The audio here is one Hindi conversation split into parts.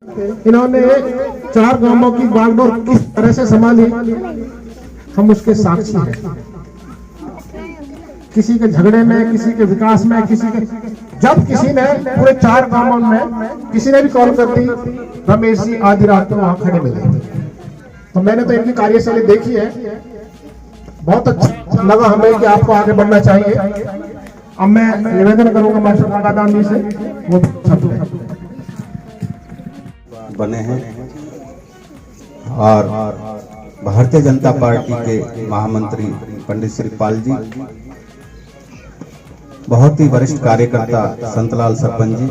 इन्होंने 4 गांवों की बागडोर किस तरह से संभाली, हम उसके साक्षी हैं। किसी के झगड़े में, किसी के विकास में, किसी के जब किसी ने पूरे 4 गांवों में किसी ने भी कॉल कर दी, रमेश जी आधी रात को वहां खड़े मिले। तो मैंने तो इनकी कार्यशैली देखी है, बहुत अच्छा लगा हमें कि आपको आगे बढ़ना चाहिए। अब मैं निवेदन करूंगा मास्टर काकादान जी से, वो बने हैं और भारतीय जनता पार्टी के महामंत्री पंडित श्रीपाल जी, बहुत ही वरिष्ठ कार्यकर्ता संतलाल सरपंच जी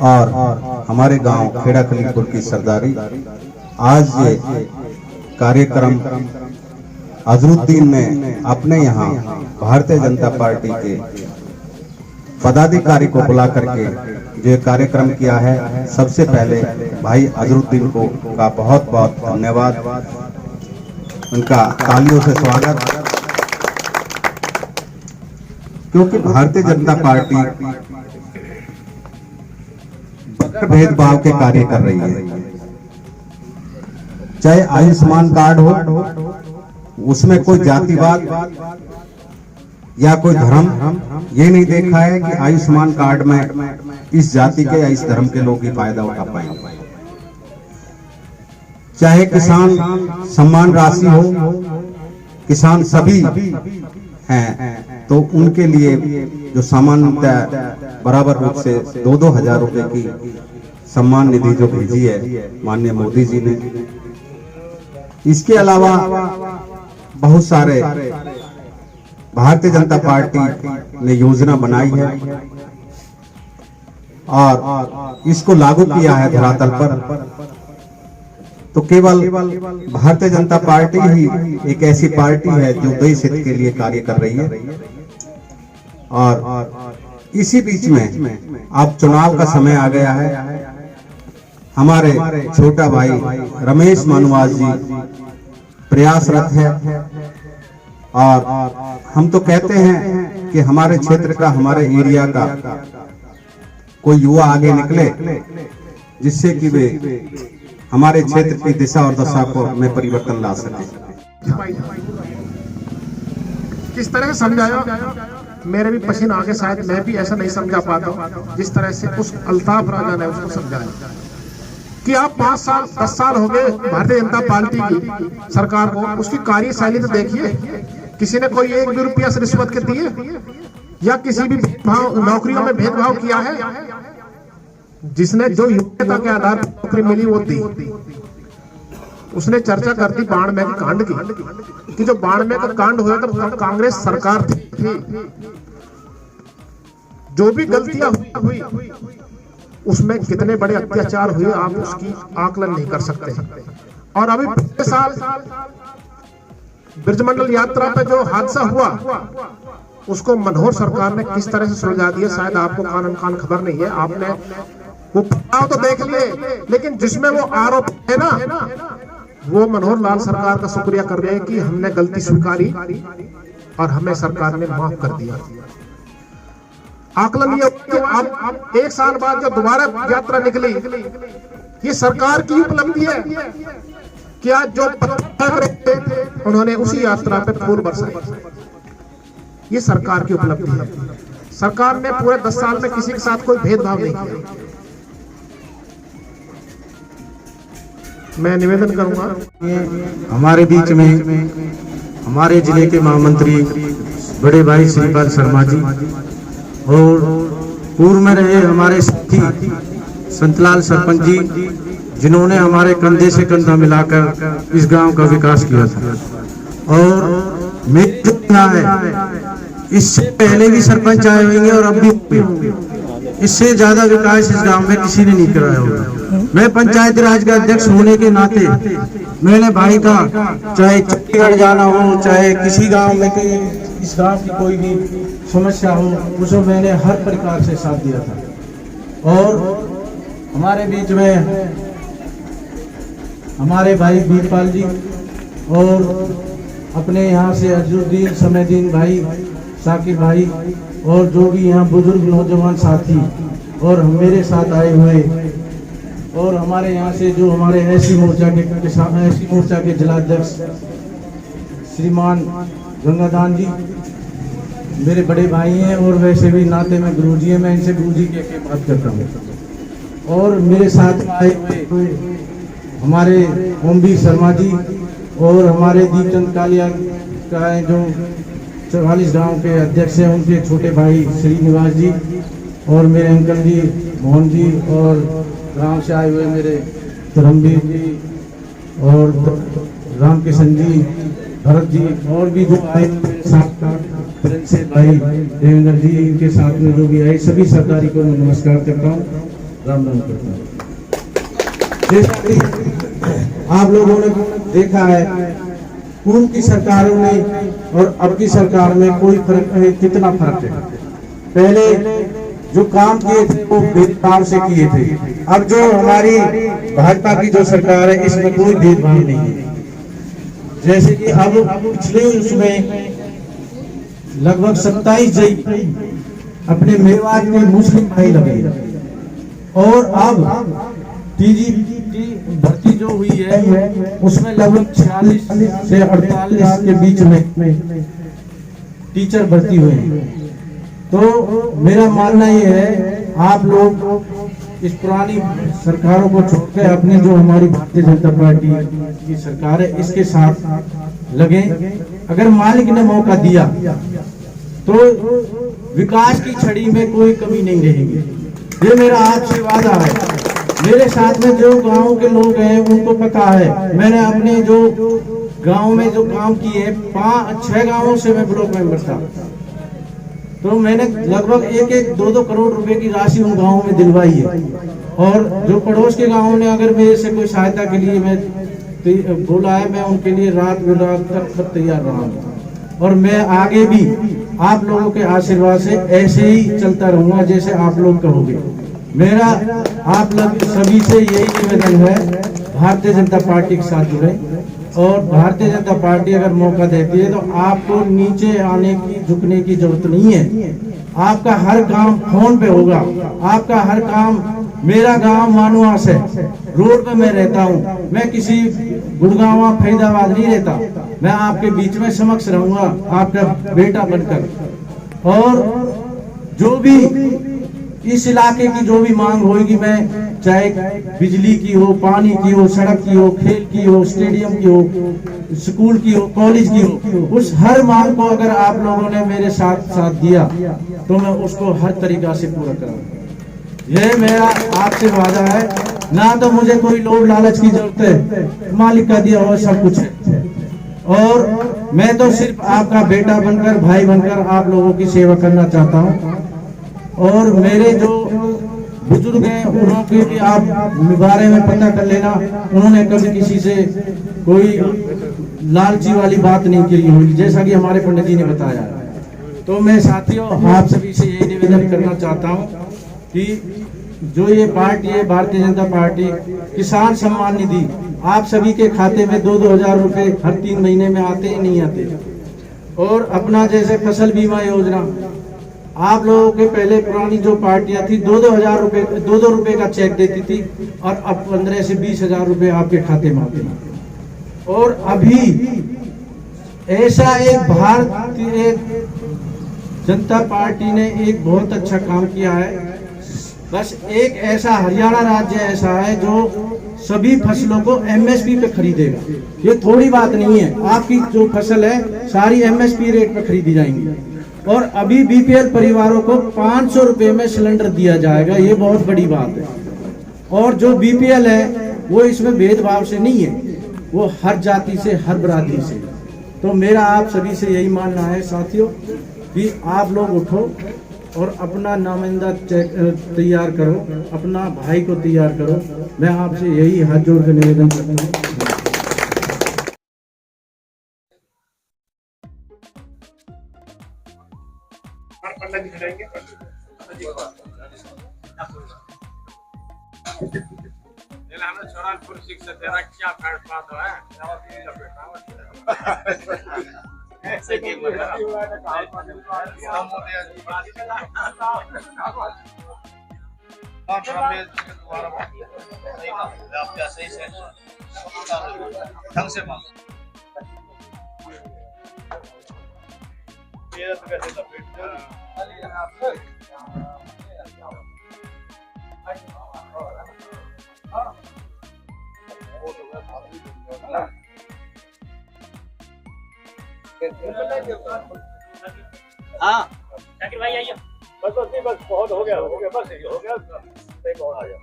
और हमारे गांव खेड़ा खलीलपुर की सरदारी। आज ये कार्यक्रम अजरुद्दीन ने अपने यहाँ भारतीय जनता पार्टी के पदाधिकारी को बुला करके जो कार्यक्रम किया है, सबसे पहले भाई अजरुद्दीन को का बहुत बहुत धन्यवाद, उनका तालियों से स्वागत। क्योंकि भारतीय जनता पार्टी भेदभाव के कार्य कर रही है, चाहे आयुष्मान कार्ड हो, उसमें कोई जातिवाद या कोई धर्म ये नहीं देखा है कि आयुष्मान कार्ड में इस जाति के या इस धर्म के लोग ही फायदा उठा पाएंगे। चाहे किसान सम्मान राशि हो, किसान सभी हैं तो उनके लिए जो सामान्यतः बराबर रूप से 2-2 हजार रुपए की सम्मान निधि जो भेजी है माननीय मोदी जी ने। इसके अलावा बहुत सारे भारतीय जनता पार्टी ने योजना बनाई है और इसको लागू किया है धरातल पर। तो केवल भारतीय जनता पार्टी ही एक ऐसी पार्टी है जो देश हित के लिए कार्य कर रही है। और इसी बीच में अब चुनाव का समय आ गया है। हमारे छोटा भाई रमेश मानुवास जी प्रयासरत है और हम तो कहते हैं कि हमारे क्षेत्र का, हमारे एरिया का कोई युवा आगे निकले जिससे कि वे हमारे क्षेत्र की दिशा और दशा को में परिवर्तन ला सके। किस तरह से समझाया, मेरे भी पसीना आगे, शायद मैं भी ऐसा नहीं समझा पाता जिस तरह से उस अल्ताफ राजा ने उसको समझाया कि आप 5 साल 10 साल हो गए भारतीय जनता पार्टी की सरकार को, उसकी कार्यशैली तो देखिए। किसी ने कोई 1 भी रुपया से रिश्वत के दिए या किसी भी नौकरियों में भेदभाव किया है? जिसने जो योग्यता के आधार पर नौकरी मिली वो दी। उसने चर्चा कर दी बाणमेर के कांड की कि जो बाणमेर का कांड हुआ था कांग्रेस सरकार थी, जो भी गलतियां हुई उसमें कितने बड़े अत्याचार हुए आप उसकी आकलन नहीं कर सकते। और अभी पिछले साल ब्रजमंडल यात्रा पे जो हादसा हुआ उसको मनोहर सरकार ने किस तरह से सुलझा दिया, शायद आपको कान खबर नहीं है। आपने वो तो देख लिए, लेकिन जिसमें वो आरोप है ना, वो मनोहर लाल सरकार का शुक्रिया कर रहे हैं कि हमने गलती स्वीकारी और हमें सरकार ने माफ कर दिया। आकलन ये कि अब 1 साल बाद जो दोबारा यात्रा निकली, ये सरकार की उपलब्धि है कि आज जो थे उन्होंने उसी यात्रा पे फूल बरसाए। ये सरकार की उपलब्धि है। सरकार ने पूरे 10 साल में किसी के साथ कोई भेदभाव नहीं किया। मैं निवेदन करूंगा हमारे बीच में हमारे जिले के महामंत्री बड़े भाई श्रीपाल शर्मा जी और पूर्व में रहे हमारे साथी संतलाल सरपंच जी, जिन्होंने हमारे कंधे से कंधा मिलाकर इस गांव का विकास किया था। और मेरा है इससे पहले भी सरपंच आए होंगे और अब भी इससे ज्यादा विकास इस गांव में किसी ने नहीं कराया होगा। मैं पंचायती राज का अध्यक्ष होने के नाते मैंने भाई का, चाहे चंडीगढ़ जाना हो, चाहे किसी गांव में इस गांव की कोई भी समस्या हो, उसमें मैंने हर प्रकार से साथ दिया था। और हमारे बीच में हमारे भाई वीरपाल जी और अपने यहाँ से अजरुद्दीन, समयदीन भाई, साकिब भाई और जो भी यहाँ बुजुर्ग नौजवान साथी और मेरे साथ आए हुए और हमारे यहाँ से जो हमारे एसी मोर्चा के जिलाध्यक्ष श्रीमान गंगादान जी मेरे बड़े भाई हैं और वैसे भी नाते में गुरुजी हैं, मैं इनसे गुरुजी कह के बात करता हूँ। और मेरे साथ आए हुए हमारे ओमवीर शर्मा जी और हमारे दीपचंद कालिया का जो 44 गांव के अध्यक्ष हैं, उनके छोटे भाई श्रीनिवास जी और मेरे अंकल जी मोहन जी और गांव से आए हुए मेरे धर्मवीर जी और रामकिशन जी, भरत जी और भी जो आए साथ से भाई देवेंद्र जी, इनके साथ में जो भी आए सभी सरदारी को मैं नमस्कार करता हूँ, राम राम करता हूँ। आप लोगों ने देखा है पूर्व की सरकारों में और अब की सरकार में कोई फर्क है, कितना फर्क है। पहले जो काम किए थे वो भेदभाव से किए थे, अब जो हमारी भाजपा की जो सरकार है इसमें कोई भेदभाव नहीं है। जैसे कि अब पिछले उसमें लगभग 27 जई अपने मेवात के मुस्लिम भाई लगे और अब टीजीटी भर्ती जो हुई है उसमें लगभग 46 से 48 के बीच में टीचर भर्ती हुए हैं। तो मेरा मानना ये है आप लोग इस पुरानी सरकारों को छोड़कर अपने जो हमारी भारतीय जनता पार्टी की सरकार है इसके साथ लगे। अगर मालिक ने मौका दिया तो विकास की छड़ी में कोई कमी नहीं रहेगी, ये मेरा आपसे वादा है। मेरे साथ में जो गांव के लोग हैं उनको पता है, मैंने अपने जो गांव में जो काम किए 5-6 गांवों से मैं ब्लॉक मेंबर था, तो मैंने लगभग 1-2 करोड़ रुपए की राशि उन गांवों में दिलवाई है। और जो पड़ोस के गांवों ने अगर मेरे से कोई सहायता के लिए मैं बोला है, मैं उनके लिए रात तक तैयार रहा हूँ और मैं आगे भी आप लोगों के आशीर्वाद से ऐसे ही चलता रहूंगा जैसे आप लोग कहोगे। मेरा आप लोग सभी से यही निवेदन है, भारतीय जनता पार्टी के साथ जुड़े और भारतीय जनता पार्टी अगर मौका देती है तो आपको नीचे आने की झुकने की जरूरत नहीं है। आपका हर काम फोन पे होगा, आपका हर काम। मेरा गांव मानुआस है, रोड पे मैं रहता हूँ, मैं किसी गुड़गांव फरीदाबाद नहीं रहता, मैं आपके बीच में समक्ष रहूंगा आपका बेटा बनकर। और जो भी इस इलाके की जो भी मांग होगी, मैं चाहे बिजली की हो, पानी की हो, सड़क की हो, खेल की हो, स्टेडियम की हो, स्कूल की हो, कॉलेज की हो, उस हर मांग को अगर आप लोगों ने मेरे साथ दिया तो मैं उसको हर तरीका से पूरा करूंगा। ये मेरा आपसे वादा है। ना तो मुझे कोई लोभ लालच की जरूरत है, मालिक का दिया हुआ सब कुछ है। और मैं तो सिर्फ आपका बेटा बनकर, भाई बनकर आप लोगों की सेवा करना चाहता हूँ। और मेरे जो बुजुर्ग हैं उनके भी आप बारे में पता कर लेना, उन्होंने कभी किसी से कोई लालची वाली बात नहीं की होगी, जैसा कि हमारे पंडित जी ने बताया। तो मैं साथियों आप सभी से यही निवेदन करना चाहता हूँ कि जो ये पार्टी है भारतीय जनता पार्टी, किसान सम्मान निधि आप सभी के खाते में 2-2 हजार रुपए हर 3 महीने में आते ही नहीं आते। और अपना जैसे फसल बीमा योजना, आप लोगों के पहले पुरानी जो पार्टियां थी 2-2 हजार रुपए 2-2 रुपए का चेक देती थी और अब 15 से 20 हजार रुपए आपके खाते में आते हैं। और अभी ऐसा एक भारतीय जनता पार्टी ने एक बहुत अच्छा काम किया है। बस एक ऐसा हरियाणा राज्य ऐसा है जो सभी फसलों को एमएसपी पे खरीदेगा। ये थोड़ी बात नहीं है, आपकी जो फसल है सारी एमएसपी रेट पे खरीदी जाएंगी। और अभी बीपीएल परिवारों को 500 रुपए में सिलेंडर दिया जाएगा, ये बहुत बड़ी बात है। और जो बीपीएल है वो इसमें भेदभाव से नहीं है, वो हर जाति से, हर बरादरी से। तो मेरा आप सभी से यही मानना है साथियों कि आप लोग उठो और अपना नामंदा चेक तैयार करो, अपना भाई को तैयार करो। मैं आपसे यही हाथ जोड़ कर निवेदन करता हूँ। सही से ढंग से मांगो। हाँ जाकिर भाई आइए। बस बहुत हो गया बस ये हो गया बहुत आ जाओ।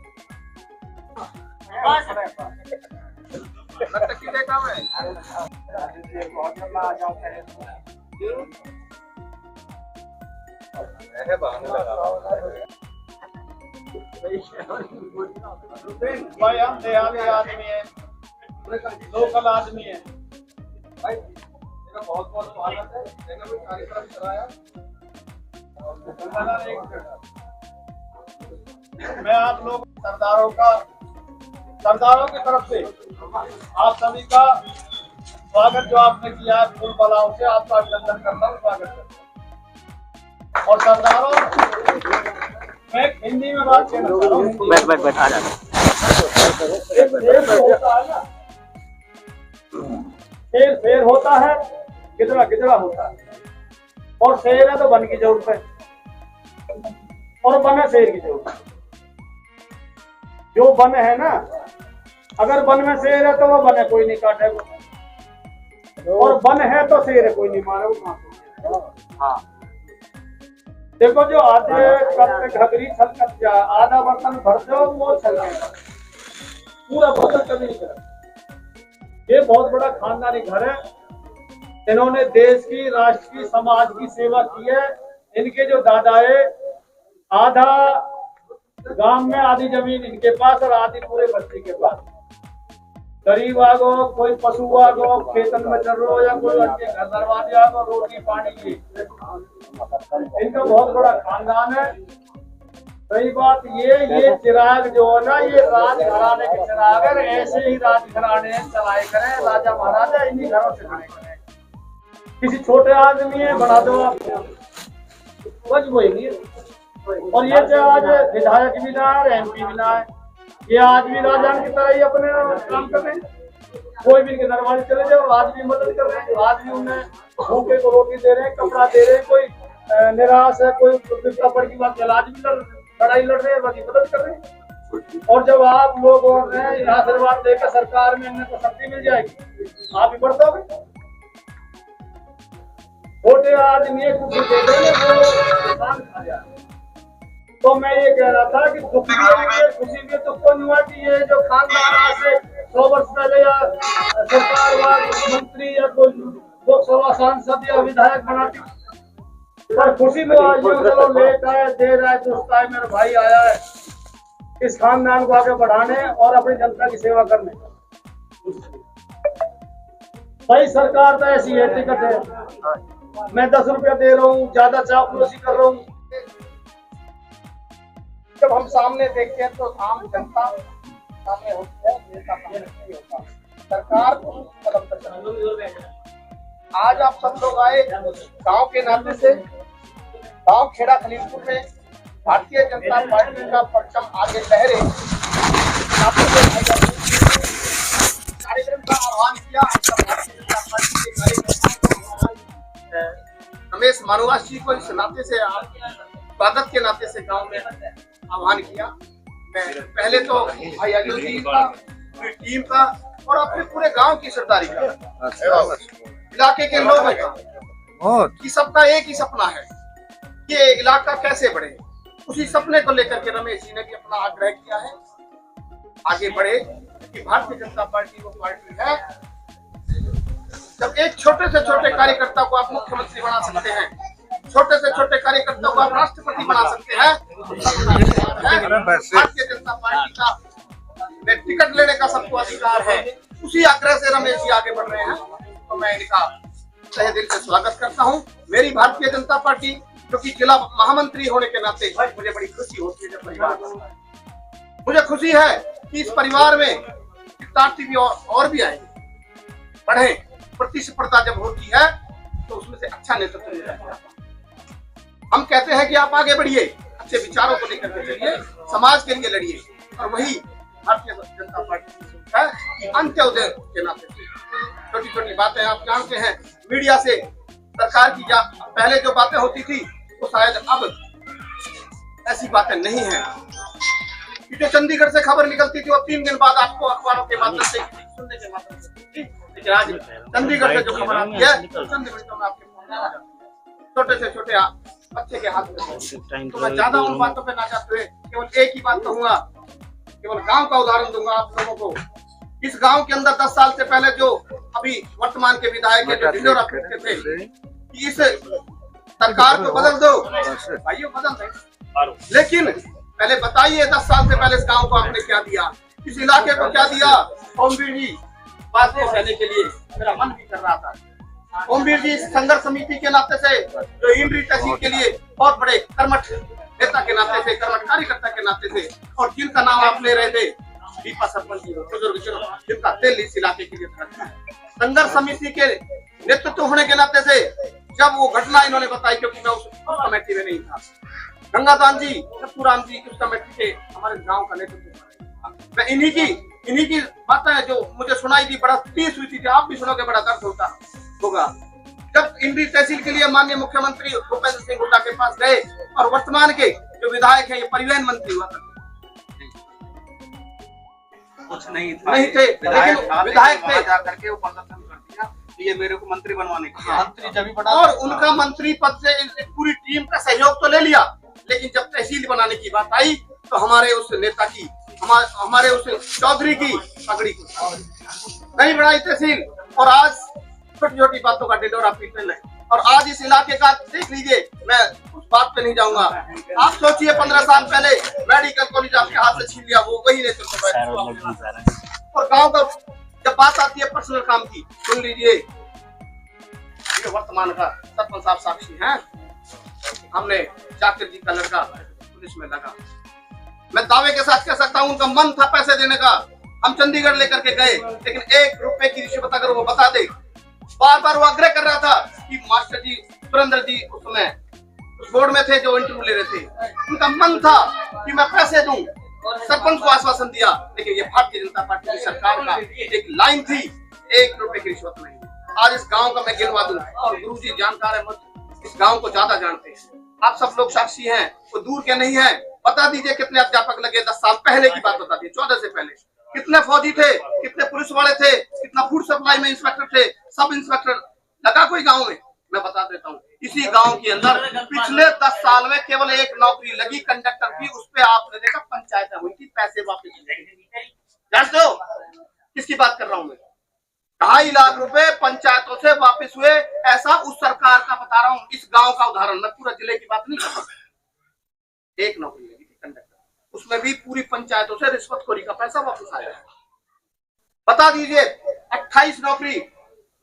भाई हम दयालु आदमी है, लोकल आदमी है भाई। मेरा बहुत बहुत स्वागत है। मैंने कोई कार्यक्रम कराया मैं आप लोग सरदारों की तरफ से आप सभी का स्वागत जो आपने किया है फूल मालाओं से आपका अभिनंदन करता हूँ, स्वागत करता हूँ। और सरदारों मैं हिंदी में बात करना चाह रहा हूँ। बैठ आ जाना। शेर होता है, गिदड़ा होता है। और शेर है तो वन की जरूरत है और वन है शेर की जरूरत है। जो वन है ना, अगर वन में शेर है तो वो वन है कोई नहीं काटेगा, और वन है तो शेर है कोई नहीं मारेगा। हाँ देखो जो आधे कप घगरी छलकत जा, आधा बर्तन भर दो वो छल जाएगा, पूरा भोजन कभी नहीं करेगा। ये बहुत बड़ा खानदानी घर है। इन्होंने देश की, राष्ट्र की, समाज की सेवा की है। इनके जो दादा है, आधा गांव में आधी जमीन इनके पास और आधी पूरे बस्ती के पास। गरीब आगो, कोई पशु आगो, खेतन में चल रहो या कोई अच्छे घर दरवाजे आगो, रोटी पानी की इनका बहुत बड़ा खानदान है। सही बात ये चिराग जो है ना, ये राज घराने के चिराग है। ऐसे ही राज घराने चलाए करें, राजा महाराजा इन्हीं घरों से बने करें। किसी छोटे आदमी है बना दो आप, कुछ वही नहीं। और ये जो आज विधायक भी ना है, MP भी ना है, ये आज भी राजा की तरह ही अपने काम कर रहे हैं। कोई भी इनके दरबार चले जाओ, आज भी मदद कर रहे हैं, आज भी उन्हें भूखे को रोटी दे रहे हैं, कपड़ा दे रहे हैं। कोई निराश है, कोई पड़ की बात, आज भी लड़ाई लड़ रहे हैं, बाकी मदद कर रहे हैं। और जब आप लोग आशीर्वाद देकर सरकार में इन्हें तो शक्ति मिल जाएगी, आप भी बढ़ दोगे। छोटे आदमी कुछ दे देंगे वो किसान खा जाए। तो मैं ये कह रहा था कि दुख भी है, खुशी भी, दुख को नहीं हुआ कि ये जो खानदान आज से 100 वर्ष पहले या सरकार मंत्री या कोई लोकसभा सांसद या विधायक बनाती, पर खुशी में आज जो चलो लेट आए, देर आए, दुरुस्त आए, मेरा भाई आया है इस खानदान को आगे बढ़ाने और अपनी जनता की सेवा करने। भाई सरकार तो ऐसी है, टिकट है, मैं 10 रुपया दे रहा हूँ, ज्यादा चापलूसी कर रहा हूँ। जब हम सामने देखते हैं तो आम जनता सामने होती है, नेता सामने नहीं होता, सरकार को कदम कर सकती है। आज आप सब लोग आए गांव के नाते से, गांव खेड़ा खलीलपुर में भारतीय जनता पार्टी का परचम आगे लहरे, कार्यक्रम का आह्वान किया। भारतीय जनता पार्टी के कार्यक्रम रमेश मानवास जी को इस नाते से, स्वागत के नाते से गांव में आह्वान किया। मैं पहले तो भाई अजय जी का, पूरी टीम का और अपने पूरे गांव की सरदारी का, इलाके के लोगों का, कि सबका एक ही सपना है, ये इलाका कैसे बढ़े। उसी सपने को लेकर के रमेश जी ने भी अपना आग्रह किया है आगे बढ़े, कि भारतीय जनता पार्टी वो पार्टी है जब एक छोटे से छोटे कार्यकर्ता को आप मुख्यमंत्री बना सकते हैं, छोटे से छोटे कार्यकर्ता को आप राष्ट्रपति बना सकते हैं। भारतीय जनता पार्टी का टिकट लेने का सबको अधिकार है। उसी आग्रह से रमेश जी आगे बढ़ रहे हैं, तो मैं इनका तहे दिल से स्वागत करता हूं। मेरी भारतीय जनता पार्टी, क्योंकि जिला महामंत्री होने के नाते मुझे बड़ी खुशी होती है जब परिवार, मुझे खुशी है कि इस परिवार में विद्यार्थी भी और भी आए, बढ़े। प्रतिस्पर्धा जब होती है तो उसमें से अच्छा नेतृत्व मिलता है। हम कहते हैं कि आप आगे बढ़िए, अच्छे विचारों को लेकर के चलिए। समाज के लिए लड़िए। और वही भारतीय जनता पार्टी की सोच है कि अंत्योदय के नाते छोटी छोटी बातें आप जानते हैं, मीडिया से सरकार की पहले जो बातें होती थी वो शायद अब ऐसी बातें नहीं है। जो चंडीगढ़ से खबर निकलती थी वो 3 दिन बाद आपको अखबारों के माध्यम से सुनने के माध्यम से थी, लेकिन आज चंडीगढ़ से जो खबर आती है चंद मिनटों में आपके फोन में आ जाती है, छोटे से छोटे बच्चे के हाथ में। तो मैं ज्यादा उन बातों पे ना जाते हुए केवल एक ही बात कहूंगा, केवल गांव का उदाहरण दूंगा आप लोगों को। इस गांव के अंदर 10 साल से पहले जो अभी वर्तमान के विधायक है जो ढिंढोरा पीटते थे कि इस सरकार को बदल दो, भाइयों बदल दे, लेकिन पहले बताइए 10 साल से पहले इस गांव को आपने क्या दिया, इस इलाके को क्या दिया। ओमवीर जी बात को कहने के लिए मेरा मन भी कर रहा था। ओमवीर जी संघर्ष समिति के नाते से जो इंद्री तहसील के लिए बहुत बड़े कर्मठ नेता के नाते से, कर्मठ कार्यकर्ता के नाते से, और जिनका नाम आप ले रहे थे दीपा सरपंच जी बुजुर्ग जिनका दिल इस इलाके के लिए धड़कता है। संघर्ष समिति के नेतृत्व होने के नाते से जब वो घटना इन्होंने बताई, क्योंकि मैं उस कमेटी में नहीं था, गंगादान जी, सतपुराम जी उस कमेटी के हमारे गांव का नेतृत्व, मैं इन्हीं की बातें जो मुझे सुनाई दी, बड़ा तीस हुई थी, आप भी सुनोगे बड़ा दर्द होगा। जब इंद्री तहसील के लिए माननीय मुख्यमंत्री भूपेंद्र सिंह हुड्डा के पास गए और वर्तमान के जो विधायक हैं, ये परिवहन मंत्री हुआ करते कुछ नहीं थे, लेकिन विधायक थे जाकर के वो प्रदर्शन कर दिया कि ये मेरे को मंत्री बनवाने के लिए। मंत्री जब भी बना और उनका मंत्री पद से पूरी टीम का सहयोग तो ले लिया, लेकिन जब तहसील बनाने की बात आई तो हमारे उस नेता की, हमारे उस चौधरी की पगड़ी को नहीं बढ़ाई तहसील, और आज छोटी छोटी बातों का ढिंढोरा पीटने लगे। और आज इस इलाके का देख लीजिए, मैं उस बात पे नहीं जाऊंगा। आप सोचिए 15 साल पहले मेडिकल कॉलेज आपके हाथ से छीन लिया, वो वही नेतृत्व। और गांव का जब बात आती है पर्सनल काम की, सुन लीजिए, ये वर्तमान का सरपंच साहब साक्षी हैं। हमने जाकिर जी का लड़का पुलिस में लगा, मैं दावे के साथ कह सकता हूँ उनका मन था पैसे देने का। हम चंडीगढ़ लेकर के गए, लेकिन 1 रुपए की रिश्वत अगर वो बता दे, बार बार वो आग्रह कर रहा था कि मास्टर जी सुरेंद्र जी उस समय उस बोर्ड में थे जो इंटरव्यू ले रहे थे, उनका मन था कि मैं पैसे दूं, सरपंच को आश्वासन दिया, लेकिन ये भारतीय जनता पार्टी की सरकार का एक लाइन थी, 1 रुपए की रिश्वत नहीं। आज इस गांव का मैं गिनवा दूं, और गुरुजी जानकार है, इस गांव को ज्यादा जानते हैं, आप सब लोग साक्षी हैं, वो दूर के नहीं है। बता दीजिए कितने अध्यापक लगे 10 साल पहले की बात बता दीजिए, 14 से पहले कितने फौजी थे, कितने पुलिस वाले थे, कितना फूड सप्लाई में इंस्पेक्टर थे, सब इंस्पेक्टर लगा कोई गांव में। मैं बता देता हूँ, इसी गांव के अंदर पिछले 10 साल में केवल 1 नौकरी लगी कंडक्टर की, उस पे आपने देखा पंचायतें हुई थी, पैसे वापस जानते हो किसकी बात कर रहा हूँ मैं? 2.5 लाख रुपए पंचायतों से वापस हुए, ऐसा उस सरकार का बता रहा हूँ, इस गांव का उदाहरण, मैं पूरा जिले की बात नहीं कर रहा। 1 नौकरी लगी थी कंडक्टर, उसमें भी पूरी पंचायतों से रिश्वतखोरी का पैसा वापस आया। बता दीजिए 28 नौकरी,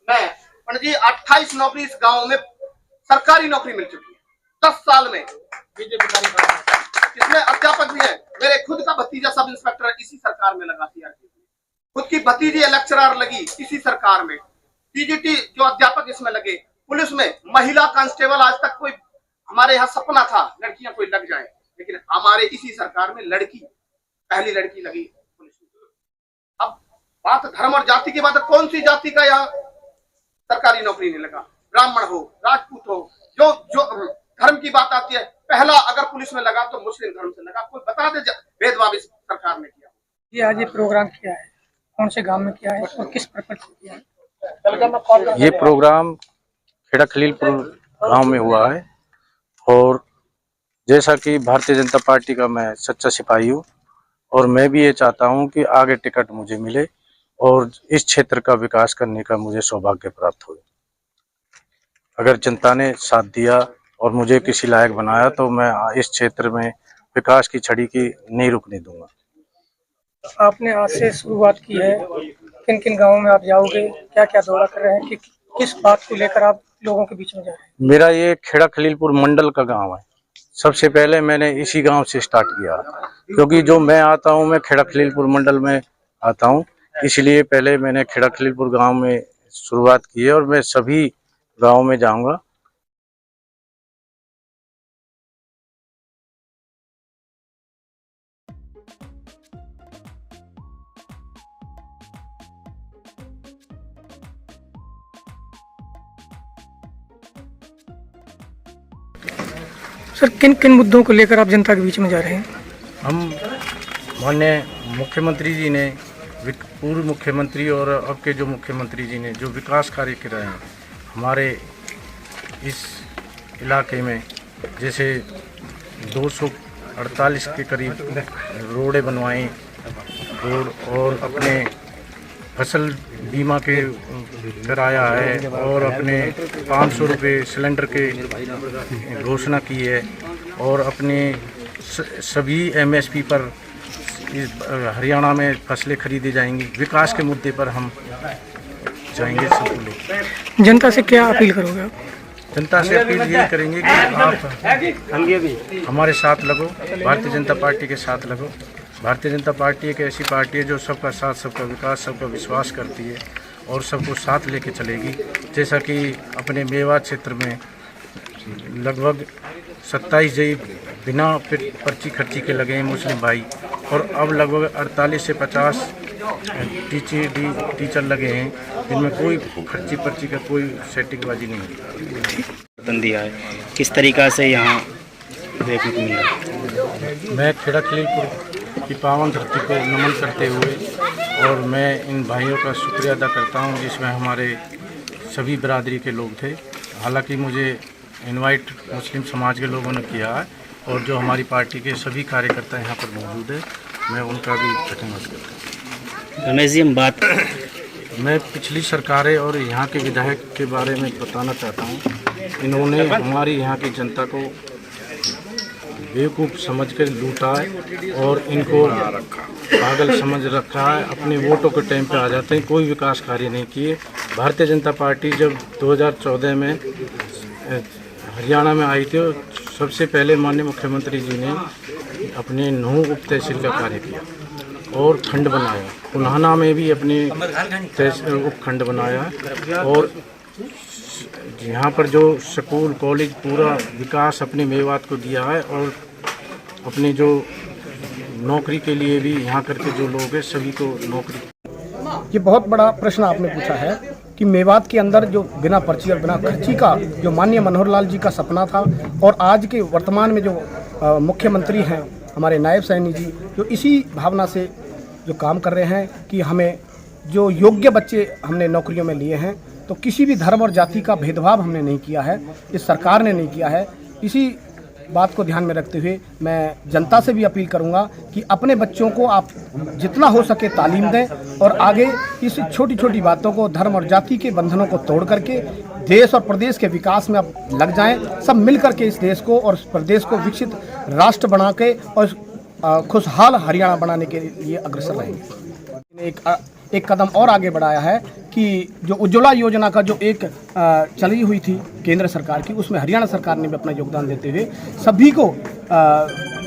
मैं पंडित जी 28 नौकरी इस गांव में सरकारी नौकरी मिल चुकी है 10 साल में। इसमें अध्यापक भी है, मेरे खुद का भतीजा सब इंस्पेक्टर इसी सरकार में लगा थी, खुद की भतीजी लेक्चरर लगी इसी सरकार में, टीजीटी जो अध्यापक इसमें लगे, पुलिस में महिला कांस्टेबल आज तक कोई, हमारे यहाँ सपना था लड़कियां कोई लग जाए, लेकिन हमारे इसी सरकार में लड़की, पहली लड़की लगी पुलिस में। अब बात धर्म और जाति की बात है, कौन सी जाति का यहाँ सरकारी नौकरी नहीं लगा? ब्राह्मण हो, राजपूत हो, जो धर्म की बात आती है, पहला अगर पुलिस में लगा तो मुस्लिम धर्म से लगा। कोई बता दे भेदभाव इस सरकार ने किया? ये आज ये प्रोग्राम किया है, कौन से गांव में किया है और किस पर्पज से किया है? ये प्रोग्राम खेड़ा खलीलपुर गांव में हुआ है, और जैसा कि भारतीय जनता पार्टी का मैं सच्चा सिपाही हूँ, और मैं भी ये चाहता हूँ कि आगे टिकट मुझे मिले और इस क्षेत्र का विकास करने का मुझे सौभाग्य प्राप्त हो। अगर जनता ने साथ दिया और मुझे किसी लायक बनाया तो मैं इस क्षेत्र में विकास की छड़ी की नहीं रुकने दूंगा। आपने आज से शुरुआत की है, किन किन गाँवों में आप जाओगे, क्या क्या दौरा कर रहे हैं, कि किस बात को लेकर आप लोगों के बीच में जा रहे हैं? मेरा ये खेड़ा खलीलपुर मंडल का गांव है। सबसे पहले मैंने इसी गांव से स्टार्ट किया, क्योंकि जो मैं आता हूं मैं खेड़ा खलीलपुर मंडल में आता हूं, इसलिए पहले मैंने खेड़ा खलीलपुर गांव में शुरुआत की है, और मैं सभी गाँव में जाऊंगा। सर किन किन मुद्दों को लेकर आप जनता के बीच में जा रहे हैं? हम माननीय मुख्यमंत्री जी ने, पूर्व मुख्यमंत्री और अब के जो मुख्यमंत्री जी ने जो विकास कार्य कर रहे हैं हमारे इस इलाके में, जैसे 248 के करीब रोडें बनवाएं रोड, और अपने फसल बीमा के कराया है, और अपने 500 रुपये सिलेंडर के घोषणा की है, और अपने सभी MSP पर इस हरियाणा में फसलें खरीदी जाएंगी। विकास के मुद्दे पर हम जाएंगे सबको लेकर। जनता से क्या अपील करोगे आप? जनता से अपील ये करेंगे कि आप हमारे साथ लगो, भारतीय जनता पार्टी के साथ लगो। भारतीय जनता पार्टी एक ऐसी पार्टी है जो सबका साथ, सबका विकास, सबका विश्वास करती है और सबको साथ लेके चलेगी। जैसा कि अपने मेवात क्षेत्र में लगभग 27 जई बिना पर्ची खर्ची के लगे हैं मुस्लिम भाई, और अब लगभग 48 से 50 टीचर लगे हैं जिनमें कोई खर्ची पर्ची का कोई सेटिंगबाजी नहीं है। दिया है, किस तरीका से यहाँ देखने को मिला? मैं खेड़ा खलीलपुर की पावन धरती को नमन करते हुए, और मैं इन भाइयों का शुक्रिया अदा करता हूँ जिसमें हमारे सभी बिरादरी के लोग थे। हालांकि मुझे इनवाइट मुस्लिम समाज के लोगों ने किया है, और जो हमारी पार्टी के सभी कार्यकर्ता यहाँ पर मौजूद है, मैं उनका भी धन्यवाद करता हूँ। रमेश जी, हम बात मैं पिछली सरकारें और यहाँ के विधायक के बारे में बताना चाहता हूँ। इन्होंने हमारी यहाँ की जनता को बेवकूफ़ समझकर लूटा है और इनको पागल समझ रखा है। अपने वोटों के टाइम पे आ जाते हैं, कोई विकास कार्य नहीं किए। भारतीय जनता पार्टी जब 2014 में हरियाणा में आई थी, सबसे पहले माननीय मुख्यमंत्री जी ने अपने 9 उप तहसील का कार्य किया और खंड बनाया। पुनाहना में भी अपने उपखंड बनाया, और यहाँ पर जो स्कूल कॉलेज पूरा विकास अपने मेवात को दिया है, और अपने जो नौकरी के लिए भी यहाँ करके जो लोग हैं सभी को नौकरी। ये बहुत बड़ा प्रश्न आपने पूछा है कि मेवात के अंदर जो बिना पर्ची और बिना खर्ची का जो माननीय मनोहर लाल जी का सपना था, और आज के वर्तमान में जो मुख्यमंत्री हैं हमारे नायब सैनी जी, जो इसी भावना से जो काम कर रहे हैं कि हमें जो योग्य बच्चे हमने नौकरियों में लिए हैं, तो किसी भी धर्म और जाति का भेदभाव हमने नहीं किया है, इस सरकार ने नहीं किया है। इसी बात को ध्यान में रखते हुए मैं जनता से भी अपील करूंगा कि अपने बच्चों को आप जितना हो सके तालीम दें, और आगे इस छोटी छोटी बातों को, धर्म और जाति के बंधनों को तोड़ करके देश और प्रदेश के विकास में आप लग जाएं। सब मिल करके इस देश को और प्रदेश को विकसित राष्ट्र बना के और खुशहाल हरियाणा बनाने के लिए अग्रसर रहेंगे। एक कदम और आगे बढ़ाया है कि जो उज्ज्वला योजना का जो एक चली हुई थी केंद्र सरकार की, उसमें हरियाणा सरकार ने भी अपना योगदान देते हुए सभी को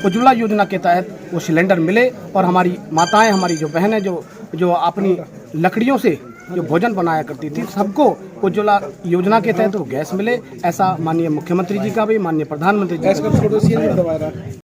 उज्ज्वला योजना के तहत वो सिलेंडर मिले, और हमारी माताएं, हमारी जो बहनें जो अपनी लकड़ियों से जो भोजन बनाया करती थी, सबको उज्ज्वला योजना के तहत वो गैस मिले। ऐसा माननीय मुख्यमंत्री जी का भी, माननीय प्रधानमंत्री जी का